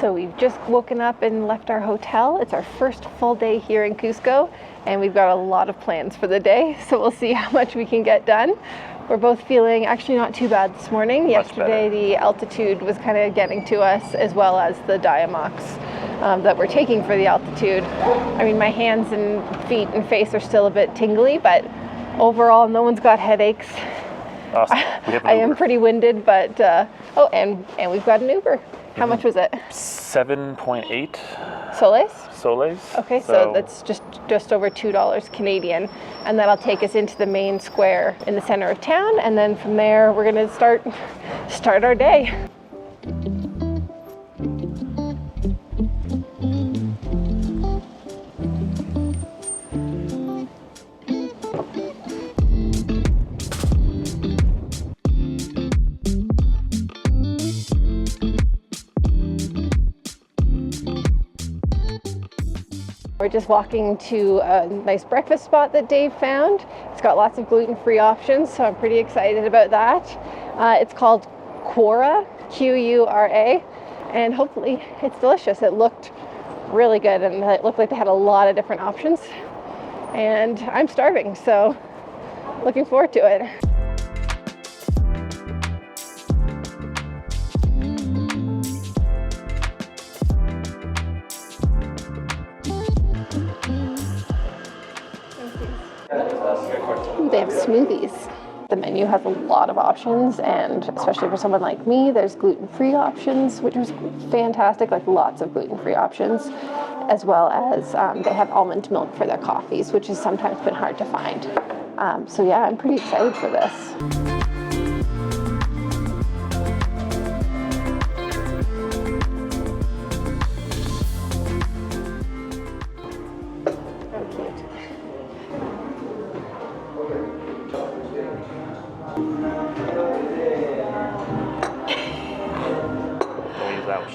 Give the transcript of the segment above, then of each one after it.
So we've just woken up and left our hotel. It's our first full day here in Cusco, and we've got a lot of plans for the day, so we'll see how much we can get done. We're both feeling actually not too bad this morning. Yesterday the altitude was kind of getting to us, as well as the Diamox that we're taking for the altitude. I mean, my hands and feet and face are still a bit tingly, but overall no one's got headaches. Awesome. I am pretty winded, but oh, and we've got an Uber. How much was it? 7.8 soles. Okay, so that's just over $2 Canadian, and that'll take us into the main square in the center of town, and then from there we're gonna start our day. We're just walking to a nice breakfast spot that Dave found. It's got lots of gluten-free options, so I'm pretty excited about that. It's called Qura, Q-U-R-A, and hopefully it's delicious. It looked really good, and it looked like they had a lot of different options. And I'm starving, so looking forward to it. They have smoothies. The menu has a lot of options, and especially for someone like me, there's gluten-free options, which is fantastic, like lots of gluten-free options, as well as they have almond milk for their coffees, which has sometimes been hard to find. So yeah, I'm pretty excited for this.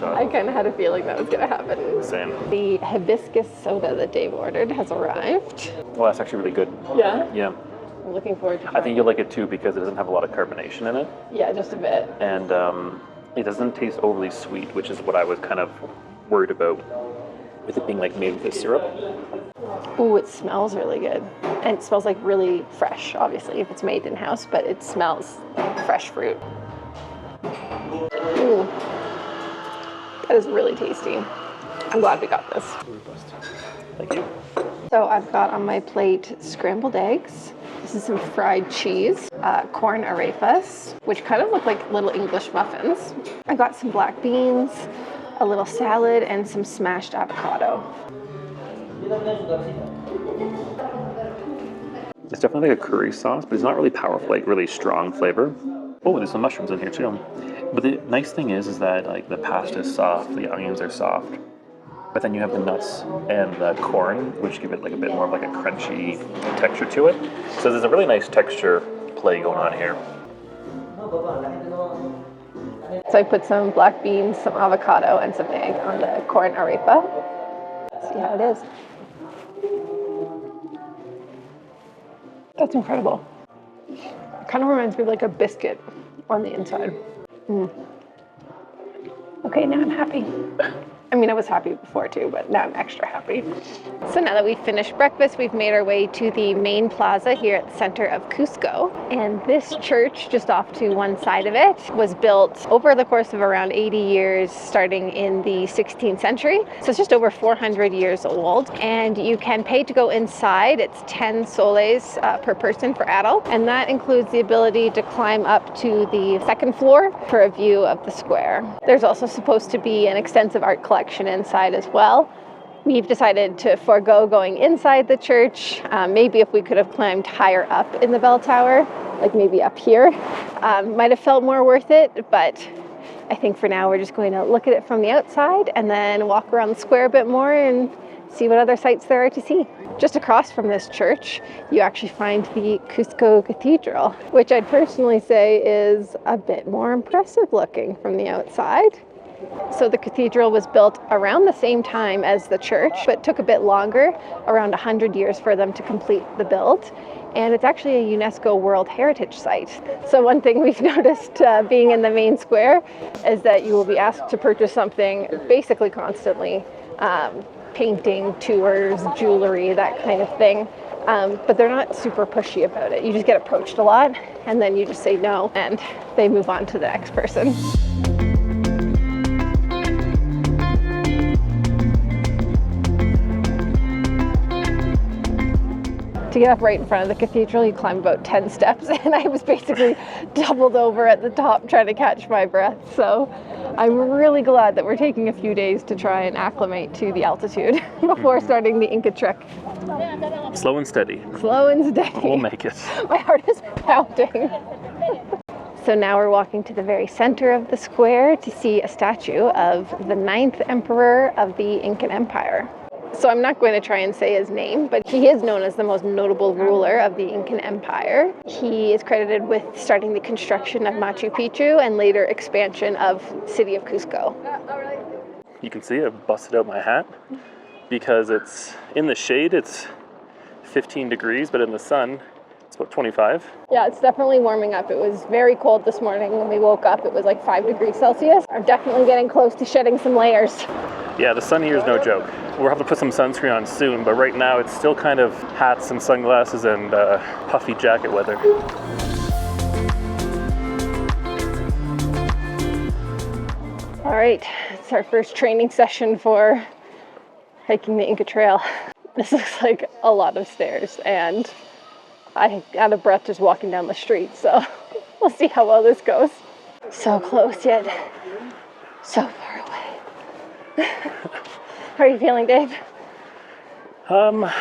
I kind of had a feeling that was going to happen. Same. The hibiscus soda that Dave ordered has arrived. Well, that's actually really good. Yeah? Yeah. I'm looking forward to it. I think you'll like it too because it doesn't have a lot of carbonation in it. Yeah, just a bit. And it doesn't taste overly sweet, which is what I was kind of worried about with it being like made with a syrup. Ooh, it smells really good. And it smells like really fresh, obviously, if it's made in-house, but it smells like fresh fruit. Ooh. That is really tasty. I'm glad we got this. Thank you. So I've got on my plate scrambled eggs. This is some fried cheese, corn arepas, which kind of look like little English muffins. I got some black beans, a little salad, and some smashed avocado. It's definitely like a curry sauce, but it's not really powerful, like really strong flavor. Oh, there's some mushrooms in here too. But the nice thing is that like the pasta is soft, the onions are soft, but then you have the nuts and the corn, which give it like a bit more of like a crunchy texture to it. So there's a really nice texture play going on here. So I put some black beans, some avocado, and some egg on the corn arepa. See how it is. That's incredible. It kind of reminds me of like a biscuit on the inside. Okay, now I'm happy. I mean, I was happy before too, but now I'm extra happy. So now that we've finished breakfast, we've made our way to the main plaza here at the center of Cusco. And this church, just off to one side of it, was built over the course of around 80 years, starting in the 16th century. So it's just over 400 years old. And you can pay to go inside. It's 10 soles per person for adult. And that includes the ability to climb up to the second floor for a view of the square. There's also supposed to be an extensive art collection inside as well. We've decided to forego going inside the church. Maybe if we could have climbed higher up in the bell tower, like maybe up here, might have felt more worth it, but I think for now we're just going to look at it from the outside and then walk around the square a bit more and see what other sights there are to see. Just across from this church, you actually find the Cusco Cathedral, which I'd personally say is a bit more impressive looking from the outside. So the cathedral was built around the same time as the church, but took a bit longer, around 100 years for them to complete the build. and it's actually a UNESCO World Heritage Site. So one thing we've noticed being in the main square is that you will be asked to purchase something basically constantly. Painting, tours, jewelry, that kind of thing. But they're not super pushy about it. You just get approached a lot and then you just say no and they move on to the next person. To get up right in front of the cathedral, you climb about 10 steps, and I was basically doubled over at the top trying to catch my breath. So I'm really glad that we're taking a few days to try and acclimate to the altitude before starting the Inca trek. Slow and steady. Slow and steady. We'll make it. My heart is pounding. So now we're walking to the very center of the square to see a statue of the 9th emperor of the Incan Empire. So I'm not going to try and say his name, but he is known as the most notable ruler of the Incan Empire. He is credited with starting the construction of Machu Picchu and later expansion of the city of Cusco. You can see I busted out my hat because it's in the shade, it's 15 degrees, but in the sun, it's about 25. Yeah, it's definitely warming up. It was very cold this morning when we woke up. It was like 5 degrees Celsius. I'm definitely getting close to shedding some layers. Yeah, the sun here is no joke. We'll have to put some sunscreen on soon, but right now it's still kind of hats and sunglasses and puffy jacket weather. All right, it's our first training session for hiking the Inca Trail. This looks like a lot of stairs, and I got out of breath just walking down the street, so we'll see how well this goes. So close yet so far away. How are you feeling, Dave? My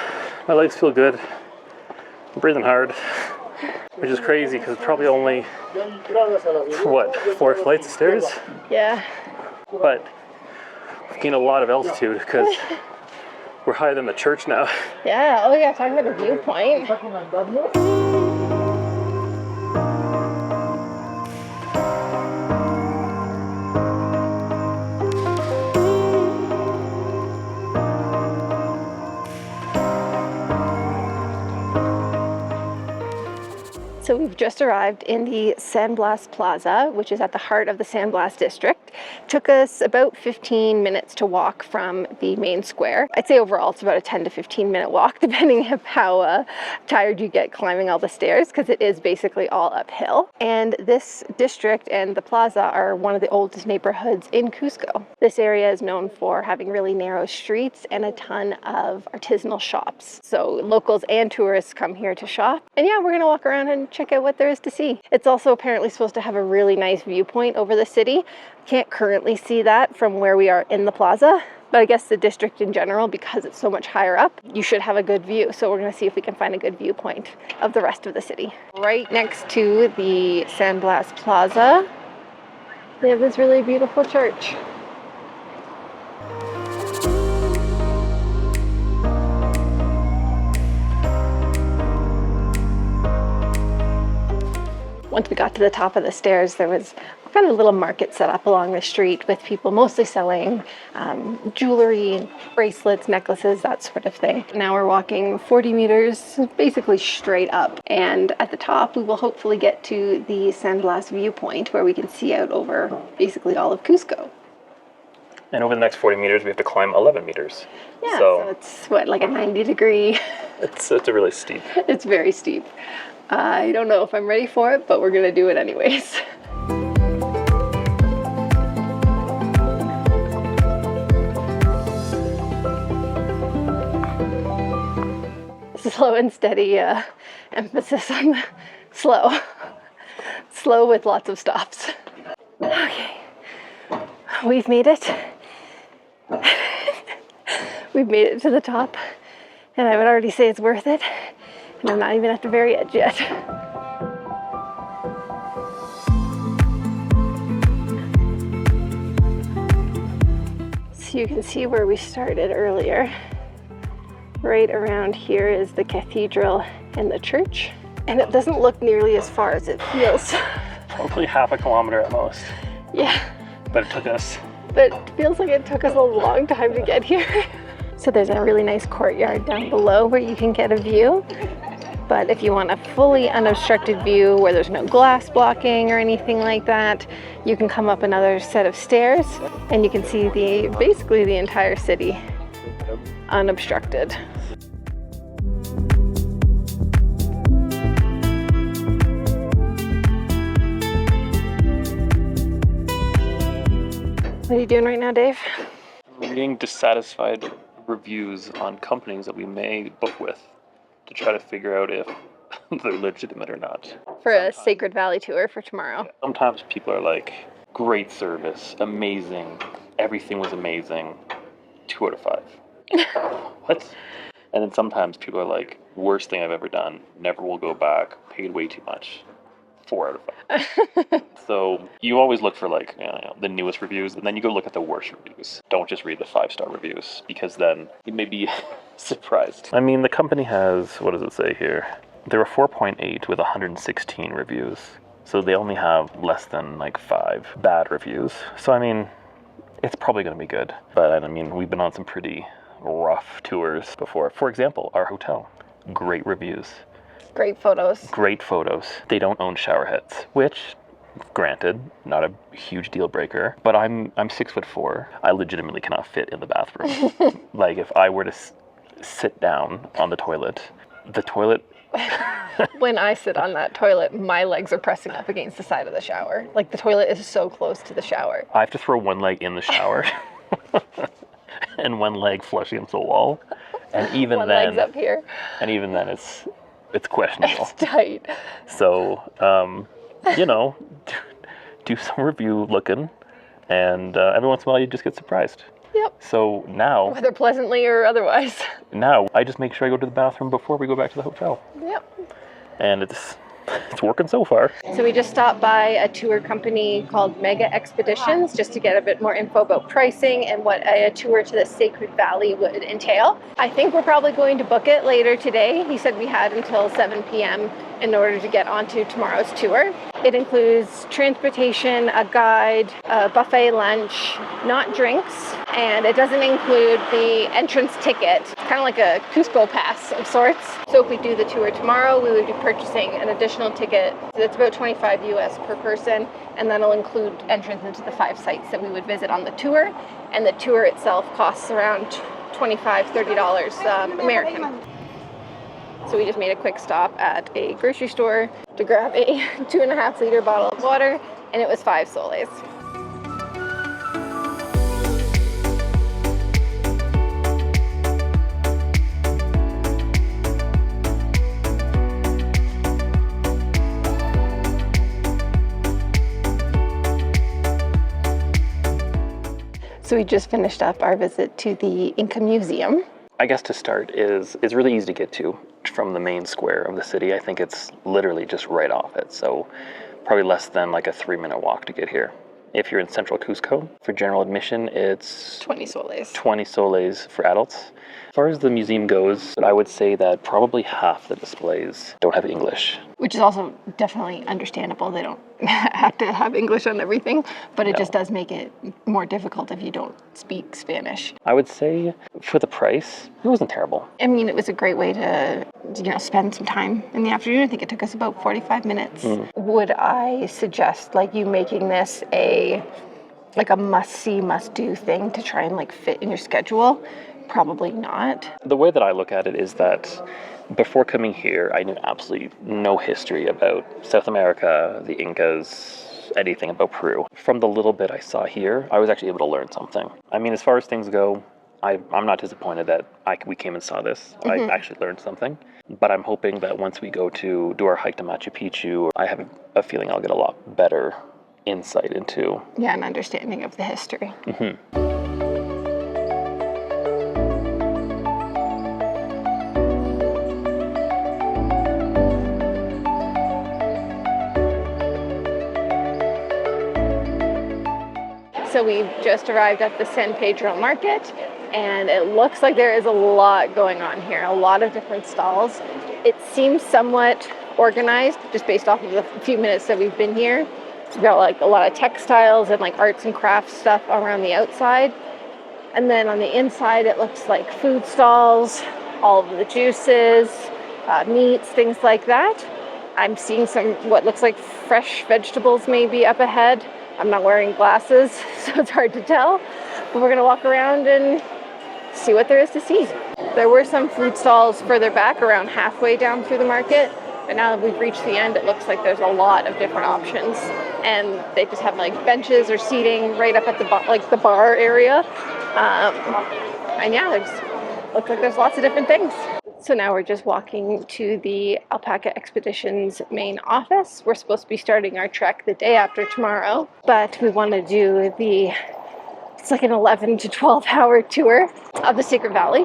legs feel good. I'm breathing hard, which is crazy because it's probably only, what, 4 flights of stairs? Yeah. But we've gained a lot of altitude because we're higher than the church now. Yeah, oh yeah, talking about a viewpoint. So we've just arrived in the San Blas Plaza, which is at the heart of the San Blas district. Took us about 15 minutes to walk from the main square. I'd say overall it's about a 10 to 15 minute walk, depending on how tired you get climbing all the stairs, because it is basically all uphill. And this district and the plaza are one of the oldest neighborhoods in Cusco. This area is known for having really narrow streets and a ton of artisanal shops. So locals and tourists come here to shop. And yeah, we're gonna walk around and check out what there is to see. It's also apparently supposed to have a really nice viewpoint over the city. Can't currently see that from where we are in the plaza, but I guess the district in general, because it's so much higher up, you should have a good view. So we're gonna see if we can find a good viewpoint of the rest of the city. Right next to the San Blas Plaza, they have this really beautiful church. Once we got to the top of the stairs, there was kind of a little market set up along the street with people mostly selling jewelry, bracelets, necklaces, that sort of thing. Now we're walking 40 meters, basically straight up. And at the top, we will hopefully get to the San Blas viewpoint where we can see out over basically all of Cusco. And over the next 40 meters, we have to climb 11 meters. Yeah, so it's what, like a 90 degree? It's a really steep. It's very steep. I don't know if I'm ready for it, but we're gonna do it anyways. Slow and steady emphasis on the slow. Slow with lots of stops. Okay, we've made it. We've made it to the top, and I would already say it's worth it. And I'm not even at the very edge yet. So you can see where we started earlier. Right around here is the cathedral and the church. And it doesn't look nearly as far as it feels. Probably half a kilometer at most. Yeah. But it took us. But it feels like it took us a long time to get here. So there's a really nice courtyard down below where you can get a view. But if you want a fully unobstructed view where there's no glass blocking or anything like that, you can come up another set of stairs and you can see basically the entire city unobstructed. What are you doing right now, Dave? Reading dissatisfied reviews on companies that we may book with to try to figure out if they're legitimate or not. For a Sacred Valley tour for tomorrow. Sometimes people are like, great service, amazing, everything was amazing, 2 out of 5. What? And then sometimes people are like, worst thing I've ever done, never will go back, paid way too much, 4 out of 5. So you always look for like the newest reviews, and then you go look at the worst reviews. Don't just read the 5-star reviews, because then you may be surprised. I mean, the company has, what does it say here? There were 4.8 with 116 reviews. So they only have less than like 5 bad reviews. So I mean, it's probably going to be good. But I mean, we've been on some pretty rough tours before. For example, our hotel, great reviews. Great photos. Great photos. They don't own shower heads, which, granted, not a huge deal breaker, but I'm 6'4". I legitimately cannot fit in the bathroom. Like if I were to sit down on the toilet. When I sit on that toilet, my legs are pressing up against the side of the shower. Like the toilet is so close to the shower. I have to throw one leg in the shower and one leg flushing into the wall. And even one then, leg's up here. And even then, it's questionable. It's tight. So, do some review looking, and every once in a while you just get surprised. Yep. So now, whether pleasantly or otherwise. Now I just make sure I go to the bathroom before we go back to the hotel. Yep. And it's working so far. So we just stopped by a tour company called Mega Expeditions just to get a bit more info about pricing and what a tour to the Sacred Valley would entail. I think we're probably going to book it later today. He said we had until 7 p.m. in order to get onto tomorrow's tour. It includes transportation, a guide, a buffet lunch, not drinks, and it doesn't include the entrance ticket. It's kind of like a Cusco pass of sorts. So if we do the tour tomorrow, we would be purchasing an additional ticket. That's about $25 US per person, and that'll include entrance into the 5 sites that we would visit on the tour. And the tour itself costs around $25, $30 American. So we just made a quick stop at a grocery store to grab a 2.5 liter bottle of water, and it was 5 soles. So we just finished up our visit to the Inca Museum. I guess to start is really easy to get to from the main square of the city. I think it's literally just right off it, so probably less than like a 3-minute walk to get here. If you're in central Cusco, for general admission, it's 20 soles. 20 soles for adults. As far as the museum goes, I would say that probably half the displays don't have English. Which is also definitely understandable. They don't have to have English on everything, but it just does make it more difficult if you don't speak Spanish. I would say for the price, it wasn't terrible. I mean, it was a great way to, spend some time in the afternoon. I think it took us about 45 minutes. Would I suggest you making this a must-see, must-do thing to try and fit in your schedule? Probably not. The way that I look at it is that before coming here, I knew absolutely no history about South America, the Incas, anything about Peru. From the little bit I saw here, I was actually able to learn something. I mean, as far as things go, I'm not disappointed that we came and saw this. I actually learned something. But I'm hoping that once we go to do our hike to Machu Picchu, I have a feeling I'll get a lot better insight into... Yeah, an understanding of the history. So we just arrived at the San Pedro market, and it looks like there is a lot going on here, a lot of different stalls. It seems somewhat organized just based off of the few minutes that we've been here. We've got a lot of textiles and arts and crafts stuff around the outside. And then on the inside, it looks like food stalls, all of the juices, meats, things like that. I'm seeing some what looks like fresh vegetables maybe up ahead. I'm not wearing glasses, so it's hard to tell. But we're gonna walk around and see what there is to see. There were some food stalls further back, around halfway down through the market. But now that we've reached the end, it looks like there's a lot of different options. And they just have like benches or seating right up at the bar area. And yeah, looks like there's lots of different things. So now we're just walking to the Alpaca Expeditions main office. We're supposed to be starting our trek the day after tomorrow, but we want to do it's like an 11 to 12 hour tour of the Secret Valley.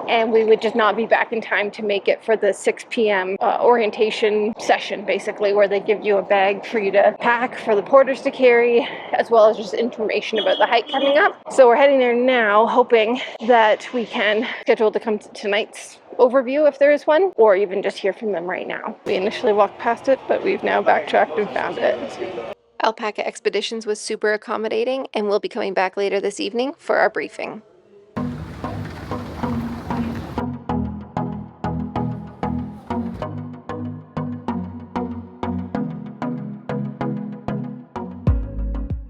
And we would just not be back in time to make it for the 6 p.m. Orientation session, basically, where they give you a bag for you to pack for the porters to carry, as well as just information about the hike coming up. So we're heading there now, hoping that we can schedule to come to tonight's overview if there is one, or even just hear from them right now. We initially walked past it, but we've now backtracked and found it. Alpaca Expeditions was super accommodating, and we'll be coming back later this evening for our briefing.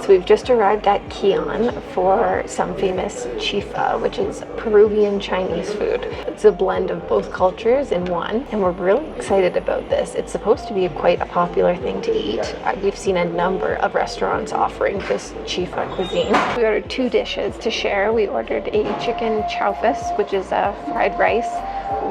So we've just arrived at Quizine for some famous Chifa, which is Peruvian-Chinese food. It's a blend of both cultures in one, and we're really excited about this. It's supposed to be quite a popular thing to eat. We've seen a number of restaurants offering this Chifa cuisine. We ordered 2 dishes to share. We ordered a chicken chaufis, which is a fried rice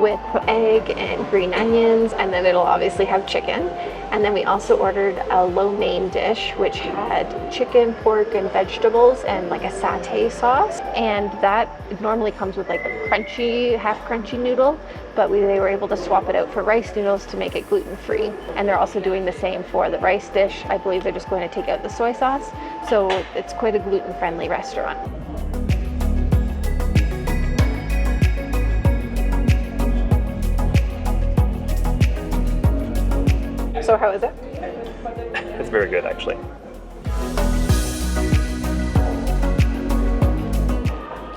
with egg and green onions, and then it'll obviously have chicken. And then we also ordered a lo mein dish, which had chicken, pork, and vegetables, and like a satay sauce. And that normally comes with like a crunchy, half crunchy noodle, but they were able to swap it out for rice noodles to make it gluten-free. And they're also doing the same for the rice dish. I believe they're just going to take out the soy sauce. So it's quite a gluten-friendly restaurant. So how is it? It's very good, actually.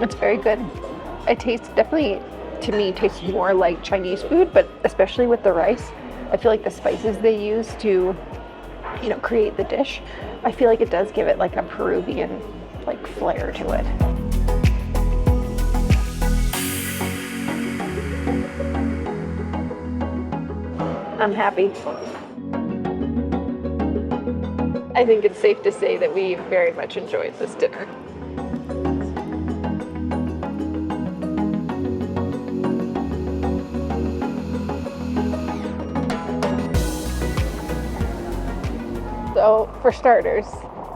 It's very good. It tastes definitely, to me, tastes more like Chinese food, but especially with the rice, I feel like the spices they use to, create the dish, I feel like it does give it like a Peruvian like flair to it. I'm happy. I think it's safe to say that we very much enjoyed this dinner. So for starters,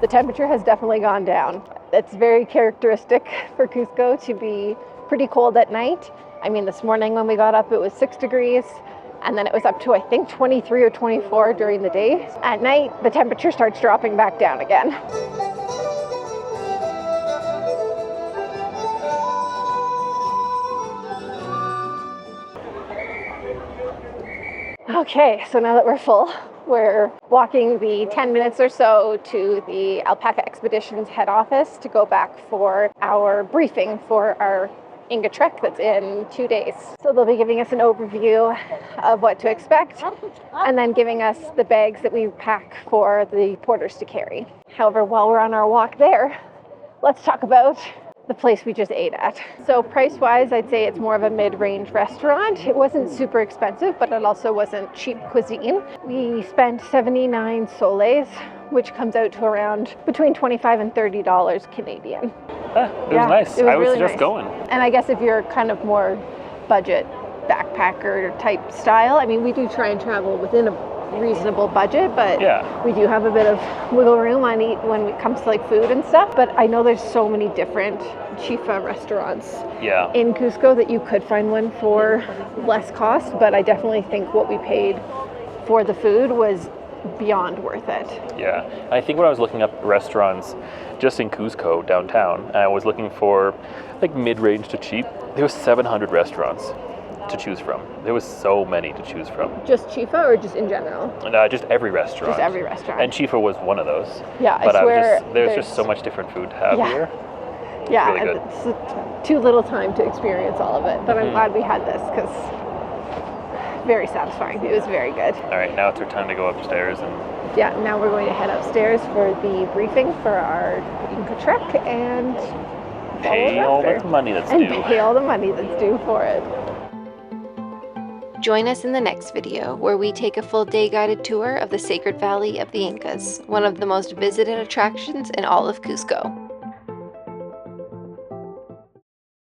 the temperature has definitely gone down. It's very characteristic for Cusco to be pretty cold at night. I mean, this morning when we got up, it was 6 degrees. And then it was up to, I think, 23 or 24 during the day. At night, the temperature starts dropping back down again. Okay, so now that we're full, we're walking the 10 minutes or so to the Alpaca Expeditions head office to go back for our briefing for our Inca trek that's in 2 days. So they'll be giving us an overview of what to expect and then giving us the bags that we pack for the porters to carry. However, while we're on our walk there, let's talk about the place we just ate at. So price-wise, I'd say it's more of a mid-range restaurant. It wasn't super expensive, but it also wasn't cheap cuisine. We spent 79 soles, which comes out to around between $25 and $30 Canadian. It was nice. I would suggest going. And I guess if you're kind of more budget backpacker type style, I mean, we do try and travel within a reasonable budget, but we do have a bit of wiggle room on when it comes to like food and stuff. But I know there's so many different Chifa restaurants in Cusco that you could find one for less cost, but I definitely think what we paid for the food was beyond worth it. Yeah, I think when I was looking up restaurants just in Cusco downtown, and I was looking for like mid-range to cheap, there was 700 restaurants to choose from. There was so many to choose from. Just Chifa or just in general? Just every restaurant. Just every restaurant. And Chifa was one of those. Yeah, but I swear there's just so much different food to have here. Yeah, it's really good. It's too little time to experience all of it, but I'm glad we had this because very satisfying. It was very good. All right, now it's our time to go upstairs and Yeah, now we're going to head upstairs for the briefing for our Inca trek and pay all the money that's and due. pay all the money that's due for it. Join us in the next video where we take a full day guided tour of the Sacred Valley of the Incas, one of the most visited attractions in all of Cusco.